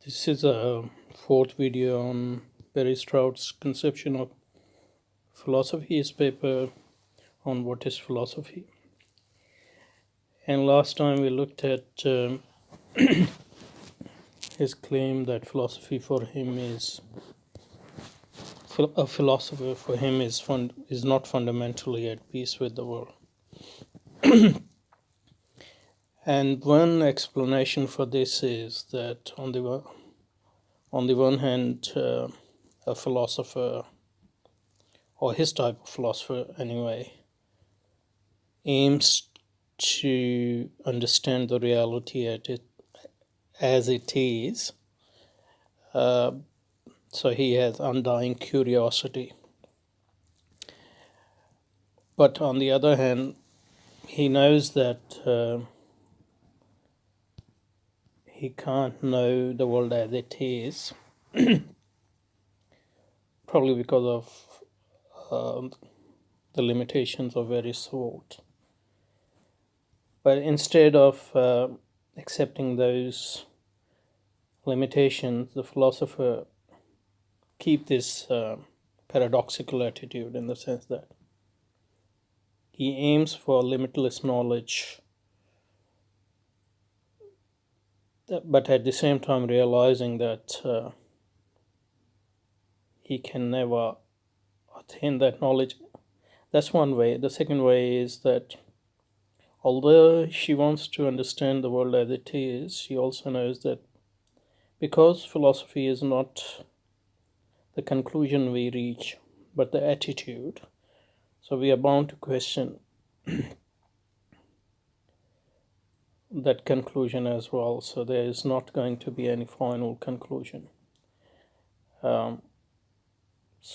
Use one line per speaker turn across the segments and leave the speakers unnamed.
This is a fourth video on Stroud's conception of philosophy, his paper on what is philosophy. And last time we looked at his claim that philosophy for him is a philosopher for him is not fundamentally at peace with the world. And one explanation for this is that on the one hand, a philosopher, or his type of philosopher anyway, aims to understand the reality as it is. So he has undying curiosity. But on the other hand, he knows that he can't know the world as it is, probably because of the limitations of various sort. But instead of accepting those limitations, the philosopher keep this paradoxical attitude, in the sense that he aims for limitless knowledge, but at the same time realizing that he can never attain that knowledge. That's one way. The second way is that although she wants to understand the world as it is, she also knows that because philosophy is not the conclusion we reach, but the attitude, so we are bound to question that conclusion as well. So there is not going to be any final conclusion. So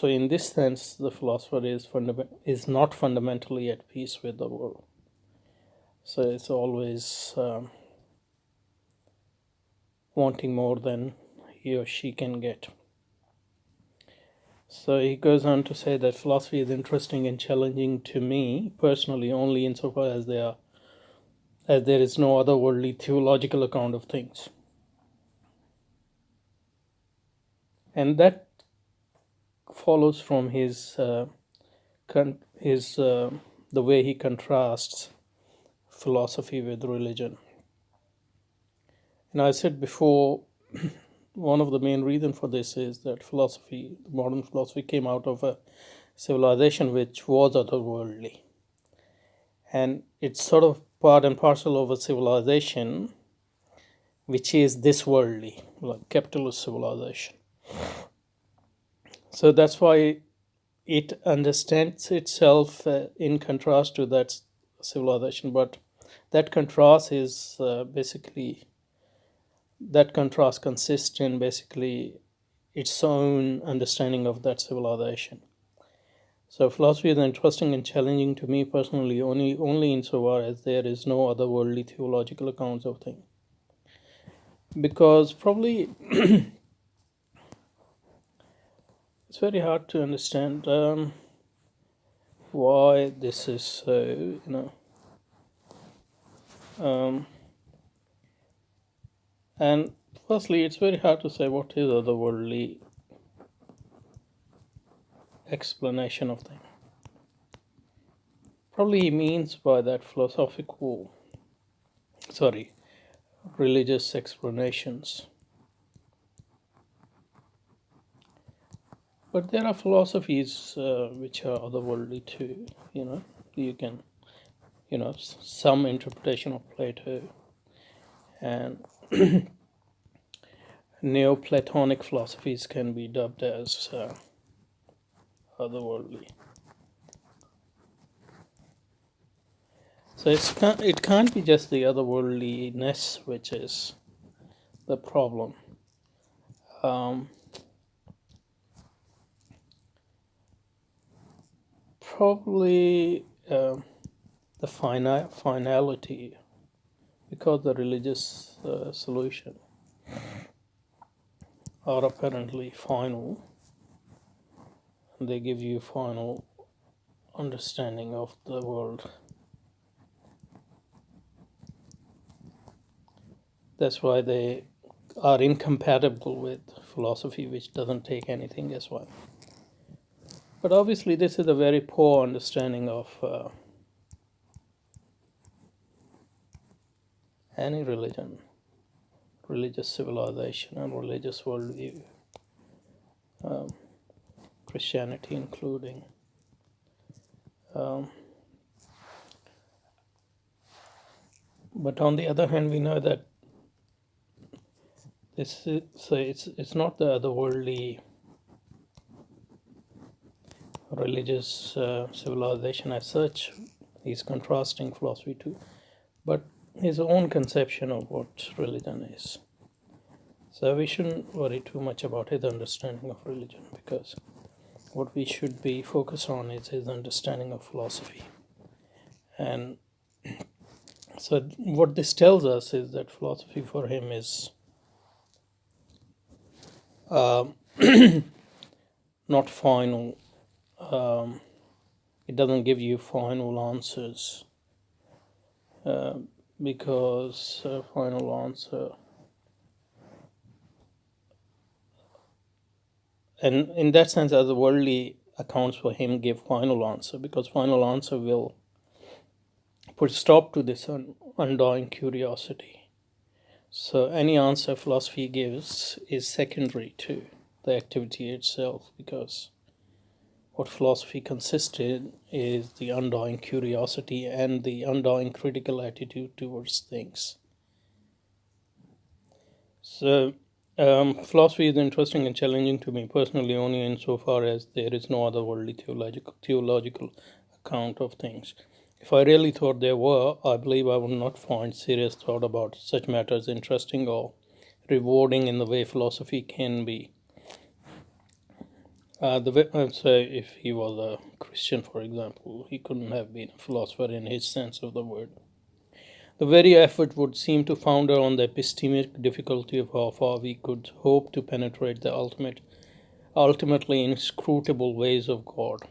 in this sense, the philosopher is not fundamentally at peace with the world. So it's always wanting more than he or she can get. So he goes on to say that philosophy is interesting and challenging to me personally only insofar as there is no otherworldly theological account of things. And that follows from the way he contrasts philosophy with religion. And I said before, one of the main reasons for this is that modern philosophy, came out of a civilization which was otherworldly. And it's sort of part and parcel of a civilization which is this worldly, like capitalist civilization. So that's why it understands itself in contrast to that civilization. But that contrast consists in basically its own understanding of that civilization. So philosophy is interesting and challenging to me personally only insofar as there is no otherworldly theological accounts of things. Because probably it's very hard to understand why this is so, and firstly, it's very hard to say what is otherworldly explanation of things. Probably he means by that religious explanations. But there are philosophies which are otherworldly too. You can, some interpretation of Plato and Neoplatonic philosophies can be dubbed as otherworldly. So it can't be just the otherworldliness which is the problem. Probably the finality, because the religious solution are apparently final. They give you final understanding of the world. That's why they are incompatible with philosophy, which doesn't take anything as well. But obviously, this is a very poor understanding of any religion, religious civilization, and religious worldview, Christianity including. Um, but on the other hand, we know that this is, so it's not the otherworldly religious civilization as such. He's contrasting philosophy to, but his own conception of what religion is. So we shouldn't worry too much about his understanding of religion, because what we should be focused on is his understanding of philosophy. And so what this tells us is that philosophy for him is not final. It doesn't give you final answers, because final answer, and in that sense, as the worldly accounts for him give final answer, because final answer will put stop to this undying curiosity. So any answer philosophy gives is secondary to the activity itself, because what philosophy consists in is the undying curiosity and the undying critical attitude towards things. So philosophy is interesting and challenging to me personally only insofar as there is no other worldly theological account of things. If I really thought there were, I believe I would not find serious thought about such matters interesting or rewarding in the way philosophy can be. So if he was a Christian, for example, he couldn't have been a philosopher in his sense of the word. The very effort would seem to founder on the epistemic difficulty of how far we could hope to penetrate the ultimately inscrutable ways of God,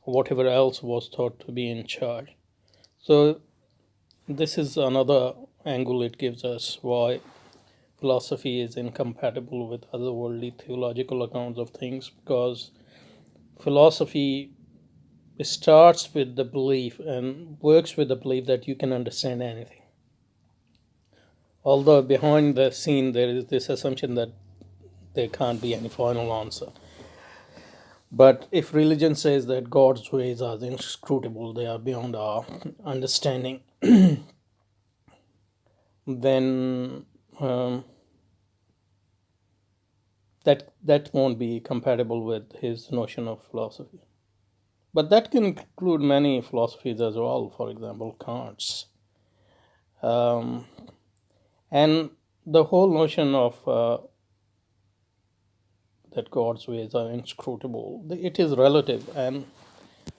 or whatever else was thought to be in charge. So this is another angle it gives us why philosophy is incompatible with otherworldly theological accounts of things, because philosophy starts with the belief and works with the belief that you can understand anything. Although behind the scene there is this assumption that there can't be any final answer. But if religion says that God's ways are inscrutable, they are beyond our understanding, then that won't be compatible with his notion of philosophy. But that can include many philosophies as well, for example, Kant's. And the whole notion of that God's ways are inscrutable, it is relative, and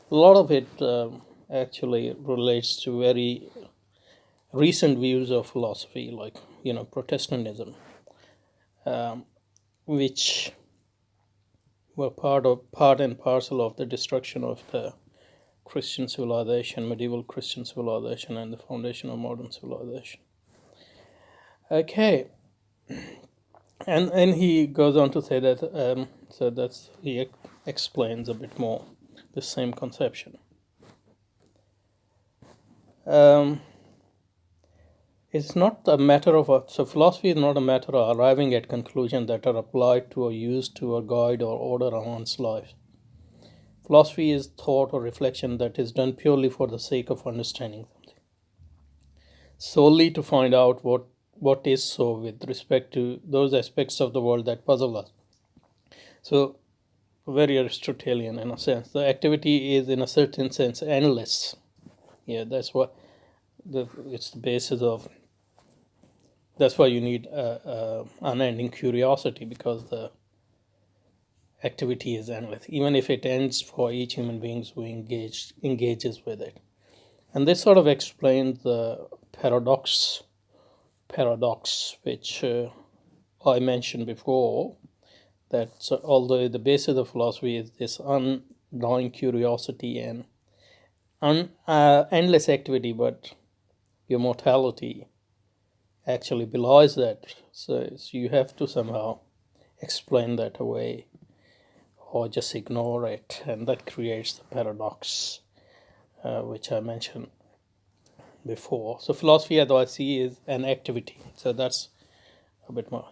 a lot of it actually relates to very recent views of philosophy, like Protestantism, which were part and parcel of the destruction of the Christian civilization, medieval Christian civilization, and the foundation of modern civilization. Okay, and he goes on to say that he explains a bit more the same conception. It's not a matter of so philosophy is not a matter of arriving at conclusions that are applied to or used to or guide or order one's life. Philosophy is thought or reflection that is done purely for the sake of understanding something, solely to find out what is so with respect to those aspects of the world that puzzle us. So, very Aristotelian in a sense. The activity is, in a certain sense, endless. Yeah, that's what it's the basis of. That's why you need unending curiosity, because the activity is endless, even if it ends for each human being who engages with it. And this sort of explains the paradox, which I mentioned before, that although the basis of philosophy is this undying curiosity and endless activity, but your mortality actually belies that. So you have to somehow explain that away or just ignore it, and that creates the paradox which I mentioned before. So philosophy, as I see, is an activity. So that's a bit more,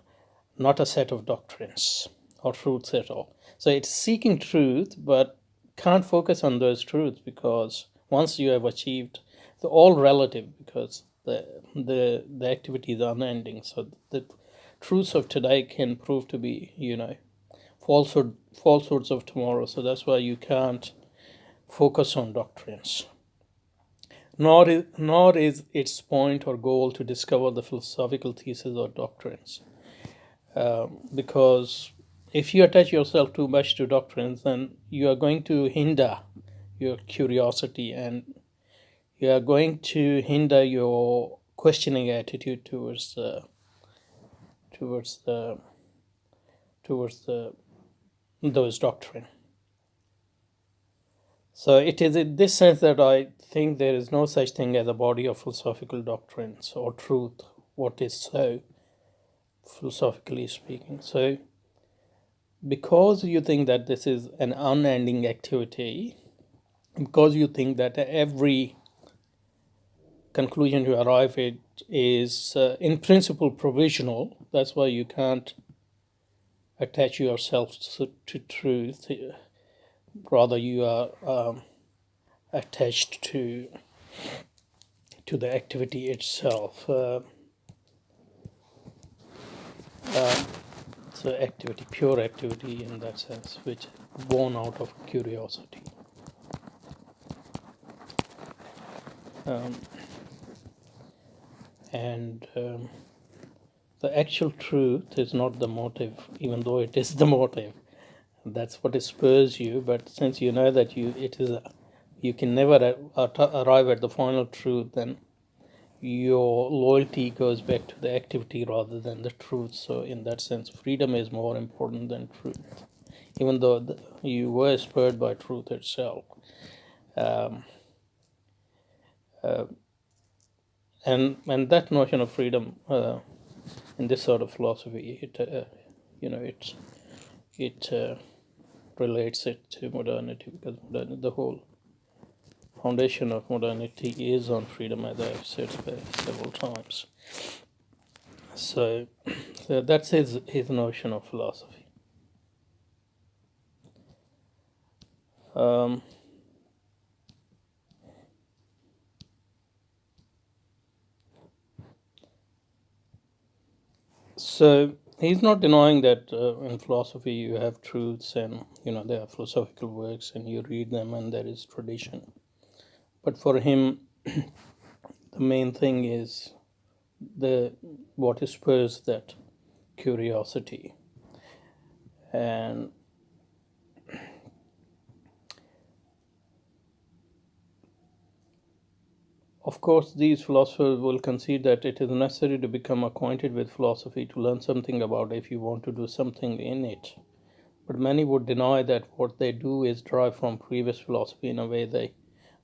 not a set of doctrines or truths at all. So it's seeking truth, but can't focus on those truths, because once you have achieved, they're all relative, because the activity is unending. So the truths of today can prove to be, falsehoods of tomorrow. So that's why you can't focus on doctrines. Nor is its point or goal to discover the philosophical thesis or doctrines. Because if you attach yourself too much to doctrines, then you are going to hinder your curiosity, and you are going to hinder your questioning attitude towards the towards the those doctrine. So it is in this sense that I think there is no such thing as a body of philosophical doctrines or truth, what is so, philosophically speaking. So because you think that this is an unending activity, because you think that every conclusion you arrive at is in principle provisional, that's why you can't attach yourself to truth. Rather, you are attached to the activity itself. So activity, pure activity in that sense, which is born out of curiosity. And the actual truth is not the motive, even though it is the motive. That's what spurs you. But since you know that you can never arrive at the final truth, then your loyalty goes back to the activity rather than the truth. So in that sense, freedom is more important than truth, even though you were spurred by truth itself. Um, uh, and that notion of freedom in this sort of philosophy, it relates it to modernity, because the whole foundation of modernity is on freedom, as I've said several times. So that's his notion of philosophy. Um, so he's not denying that in philosophy you have truths, and there are philosophical works and you read them and there is tradition. But for him, the main thing is what spurs that curiosity. And of course, these philosophers will concede that it is necessary to become acquainted with philosophy to learn something about it if you want to do something in it. But many would deny that what they do is derived from previous philosophy. In a way, they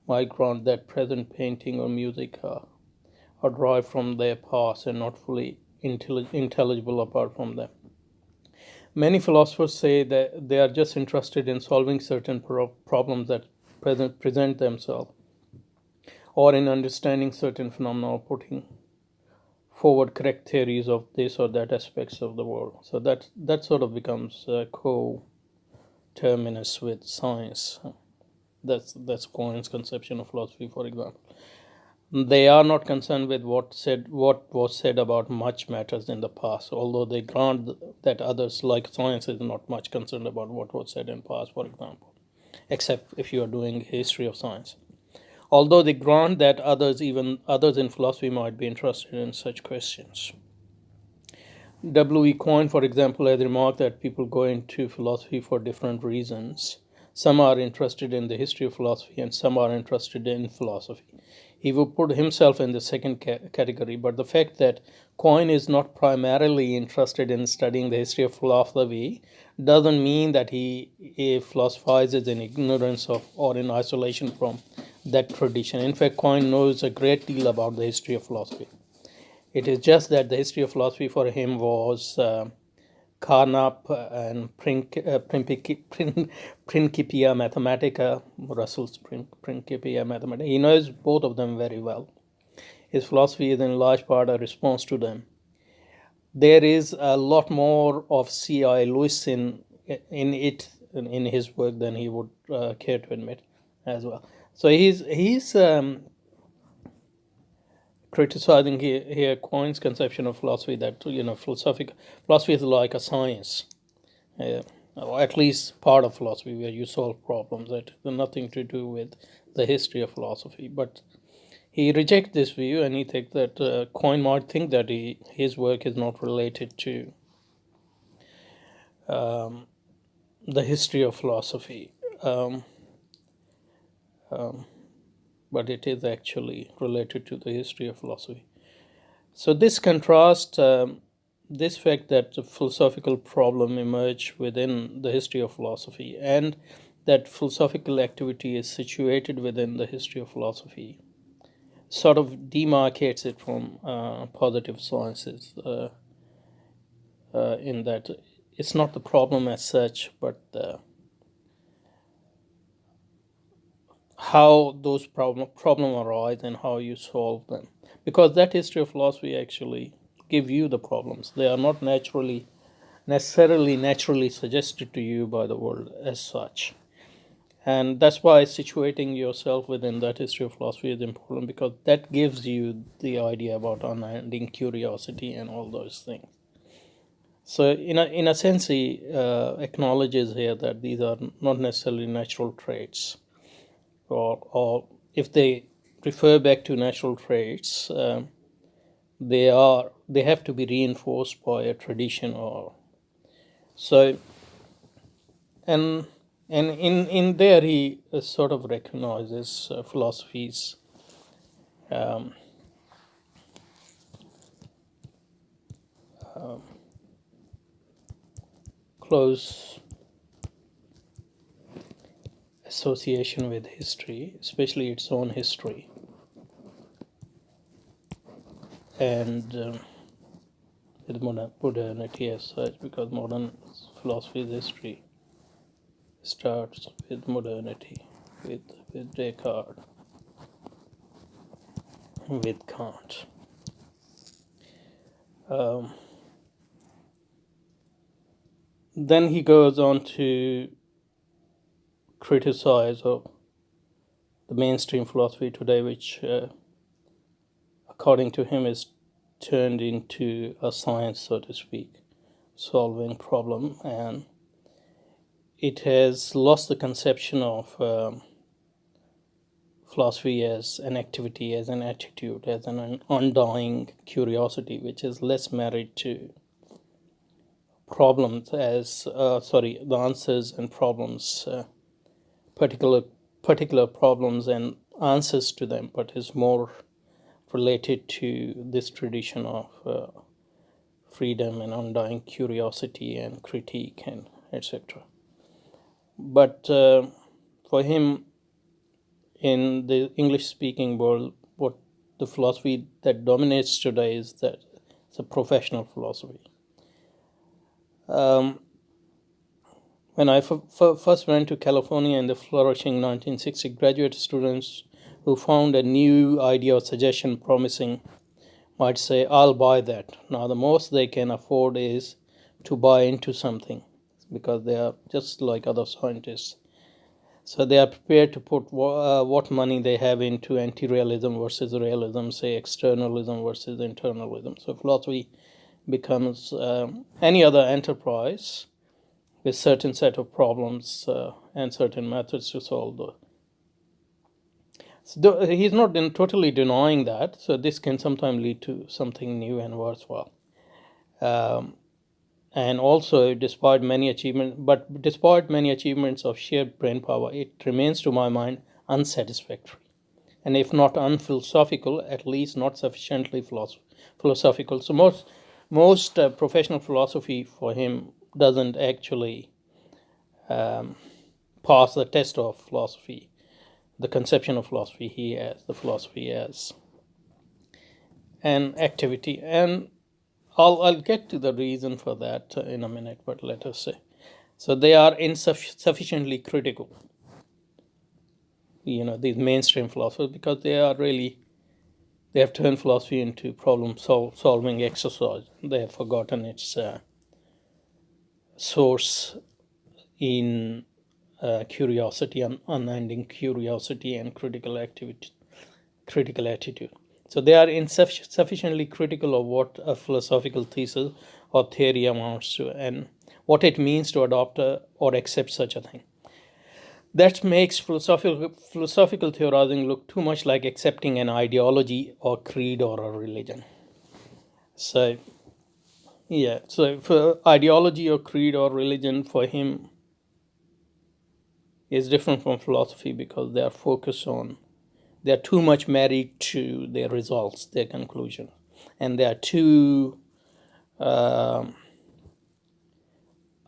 might grant that present painting or music are derived from their past and not fully intelligible apart from them. Many philosophers say that they are just interested in solving certain problems that present themselves, or in understanding certain phenomena, or putting forward correct theories of this or that aspects of the world. So that sort of becomes co-terminus with science. That's Cohen's conception of philosophy, for example. They are not concerned with what was said about much matters in the past, although they grant that others, like science, is not much concerned about what was said in past, for example, except if you are doing history of science. Although they grant that even others in philosophy might be interested in such questions. W. E. Coyne, for example, has remarked that people go into philosophy for different reasons. Some are interested in the history of philosophy, and some are interested in philosophy. He would put himself in the second category, but the fact that Coyne is not primarily interested in studying the history of philosophy doesn't mean that he philosophizes in ignorance of or in isolation from that tradition. In fact, Coyne knows a great deal about the history of philosophy. It is just that the history of philosophy for him was Carnap and Principia Mathematica, Russell's Principia Mathematica. He knows both of them very well. His philosophy is in large part a response to them. There is a lot more of C.I. Lewis in his work than he would care to admit as well. So he's criticizing here Quine's conception of philosophy, that philosophy is like a science, or at least part of philosophy where you solve problems that have nothing to do with the history of philosophy. But he rejects this view, and he thinks that Quine might think that his work is not related to the history of philosophy, but it is actually related to the history of philosophy. So this contrast, this fact that the philosophical problem emerged within the history of philosophy, and that philosophical activity is situated within the history of philosophy, sort of demarcates it from positive sciences, in that it's not the problem as such, but how those problem arise and how you solve them. Because that history of philosophy actually give you the problems. They are not necessarily naturally suggested to you by the world as such. And that's why situating yourself within that history of philosophy is important, because that gives you the idea about unending curiosity and all those things. So in a sense, he acknowledges here that these are not necessarily natural traits, or if they refer back to natural traits, they have to be reinforced by a tradition, or so. And in there he sort of recognizes philosophy's close association with history, especially its own history, and with modernity as such, because modern philosophy's history starts with modernity, with Descartes, with Kant. Then he goes on to criticize of the mainstream philosophy today, which, according to him, is turned into a science, so to speak, solving problem, and it has lost the conception of philosophy as an activity, as an attitude, as an undying curiosity, which is less married to problems as the answers and problems, particular problems and answers to them, but is more related to this tradition of freedom and undying curiosity and critique and etc. But for him, in the English-speaking world, what the philosophy that dominates today is that it's a professional philosophy. When I first went to California in the flourishing 1960, graduate students who found a new idea or suggestion promising might say, I'll buy that. Now, the most they can afford is to buy into something, because they are just like other scientists. So they are prepared to put what money they have into anti-realism versus realism, say externalism versus internalism. So philosophy becomes any other enterprise with certain set of problems and certain methods to solve those. So he's not totally denying that. So this can sometimes lead to something new and worthwhile. And also, despite many achievements of sheer brain power, it remains, to my mind, unsatisfactory. And if not unphilosophical, at least not sufficiently philosophical. So most professional philosophy for him doesn't actually pass the test of philosophy, the conception of philosophy he has, the philosophy he has. and activity. And I'll get to the reason for that in a minute, but let us say. So they are insufficiently critical, these mainstream philosophers, because they have turned philosophy into solving exercise. They have forgotten its source in curiosity, unending curiosity, and critical attitude. So they are insufficiently critical of what a philosophical thesis or theory amounts to, and what it means to adopt or accept such a thing. That makes philosophical theorizing look too much like accepting an ideology or creed or a religion. So, yeah, so for ideology or creed or religion for him is different from philosophy, because they are too much married to their results, their conclusion, and they are too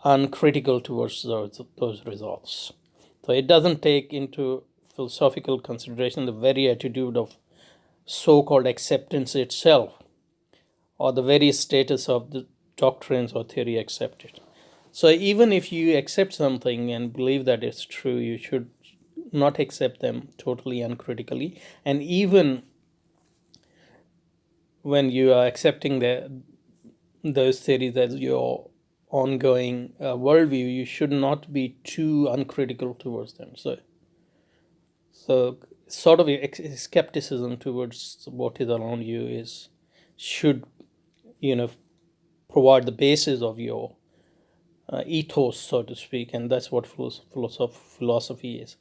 uncritical towards those results. So it doesn't take into philosophical consideration the very attitude of so-called acceptance itself, or the very status of the doctrines or theory accepted. So even if you accept something and believe that it's true, you should not accept them totally uncritically. And even when you are accepting those theories as your ongoing worldview, you should not be too uncritical towards them. So sort of skepticism towards what is around you should provide the basis of your ethos, so to speak, and that's what philosophy is.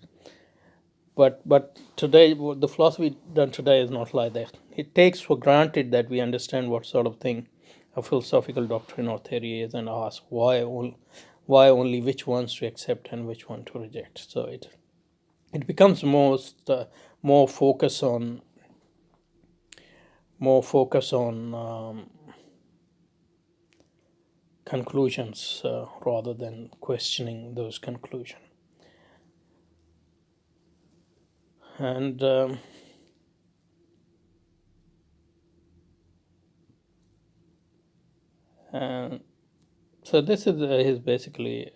But today, the philosophy done today is not like that. It takes for granted that we understand what sort of thing a philosophical doctrine or theory is, and ask why only which ones to accept and which one to reject. So it becomes more focus on conclusions rather than questioning those conclusions. And so this is his basically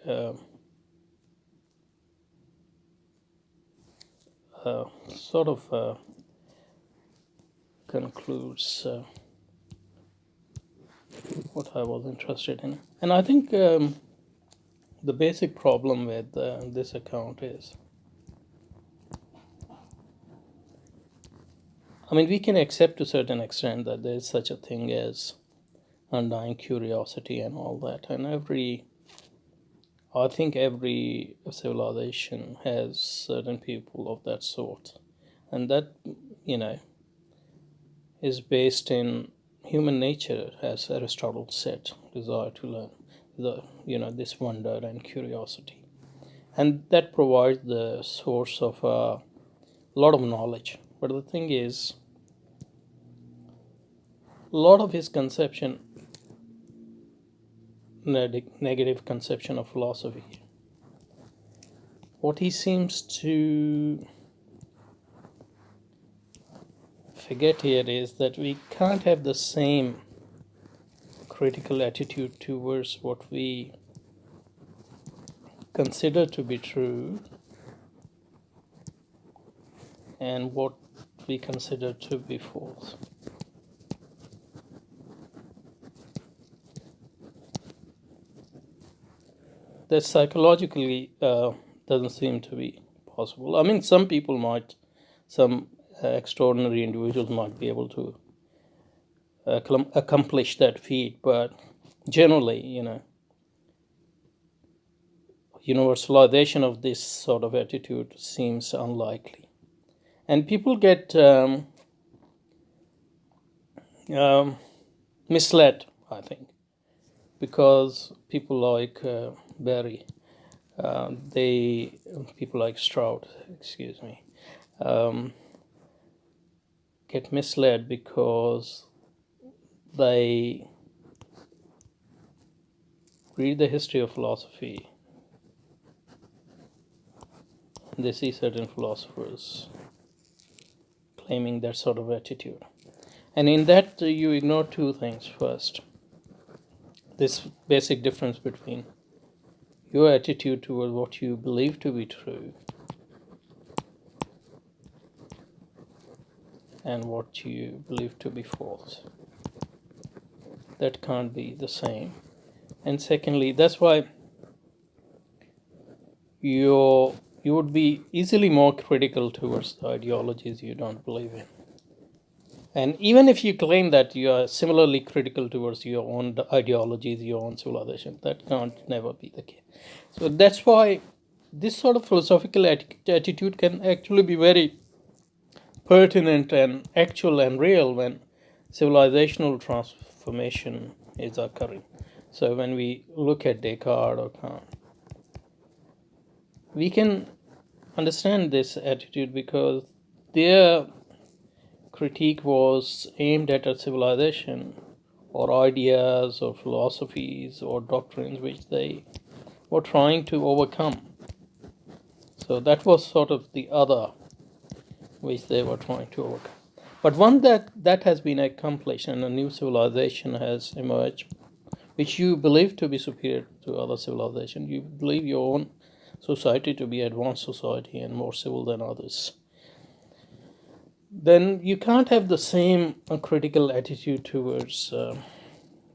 sort of concludes what I was interested in. And I think the basic problem with this account is, I mean, we can accept to a certain extent that there is such a thing as undying curiosity and all that, and I think every civilization has certain people of that sort, and that is based in human nature, as Aristotle said, desire to learn, this wonder and curiosity, and that provides the source of a lot of knowledge. But the thing is, a lot of his negative conception of philosophy, what he seems to forget here is that we can't have the same critical attitude towards what we consider to be true and what we consider to be false. That psychologically doesn't seem to be possible. I mean, some extraordinary individuals might be able to accomplish that feat, but generally, universalization of this sort of attitude seems unlikely. And people get misled, I think, because people like Barry, people like Stroud, get misled because they read the history of philosophy. They see certain philosophers claiming that sort of attitude. And in that, you ignore two things. First, this basic difference between your attitude toward what you believe to be true and what you believe to be false. That can't be the same. And secondly, that's why you would be easily more critical towards the ideologies you don't believe in. And even if you claim that you are similarly critical towards your own ideologies, your own civilization, that can't never be the case. So that's why this sort of philosophical attitude can actually be very pertinent and actual and real when civilizational transformation is occurring. So when we look at Descartes or Kant, we can understand this attitude because their critique was aimed at a civilization or ideas or philosophies or doctrines which they were trying to overcome. So that was sort of the other which they were trying to overcome. But one that has been accomplished and a new civilization has emerged, which you believe to be superior to other civilization. You believe your own society to be advanced society and more civil than others. Then you can't have the same critical attitude towards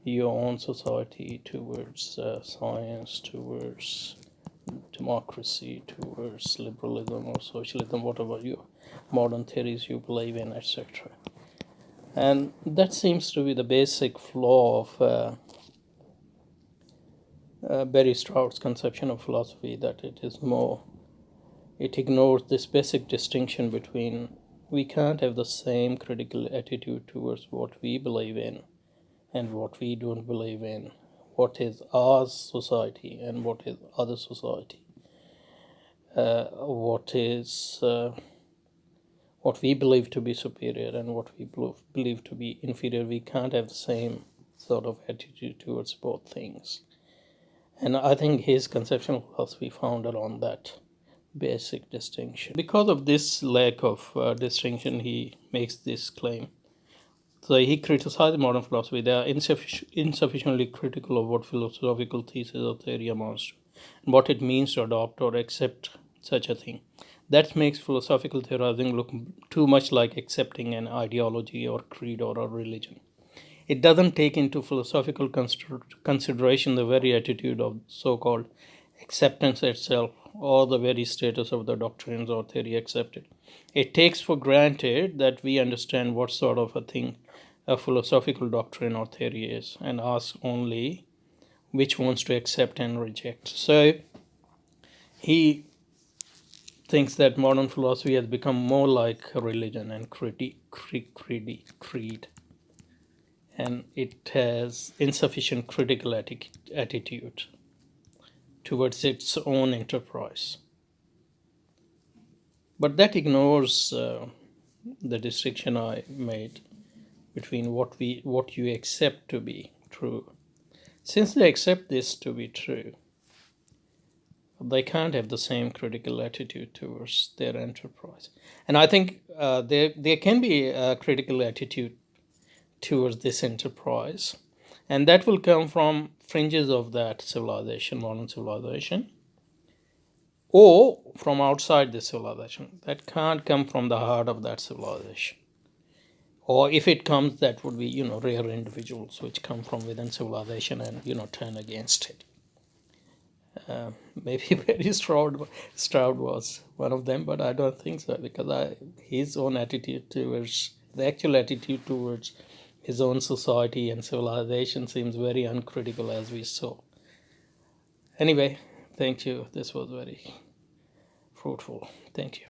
your own society, towards science, towards democracy, towards liberalism or socialism, whatever your modern theories you believe in, etc. And that seems to be the basic flaw of Barry Stroud's conception of philosophy, that it ignores this basic distinction between we can't have the same critical attitude towards what we believe in and what we don't believe in, what is our society and what is other society, what we believe to be superior and what we believe to be inferior. We can't have the same sort of attitude towards both things. And I think his conception of philosophy founded on that basic distinction. Because of this lack of distinction, he makes this claim. So he criticized modern philosophy. They are insufficiently critical of what philosophical thesis or theory amounts to, and what it means to adopt or accept such a thing. That makes philosophical theorizing look too much like accepting an ideology or creed or a religion. It doesn't take into philosophical consideration the very attitude of so-called acceptance itself or the very status of the doctrines or theory accepted. It takes for granted that we understand what sort of a thing a philosophical doctrine or theory is and asks only which ones to accept and reject. So he thinks that modern philosophy has become more like a religion and creed, and it has insufficient critical attitude towards its own enterprise. But that ignores the distinction I made between what you accept to be true. Since they accept this to be true, they can't have the same critical attitude towards their enterprise. And I think there can be a critical attitude towards this enterprise, and that will come from fringes of that civilization, modern civilization, or from outside the civilization. That can't come from the heart of that civilization. Or if it comes, that would be, rare individuals which come from within civilization and, turn against it. Maybe Barry Stroud was one of them, but I don't think so, because his own attitude towards, the actual attitude towards his own society and civilization seems very uncritical, as we saw. Anyway, thank you. This was very fruitful. Thank you.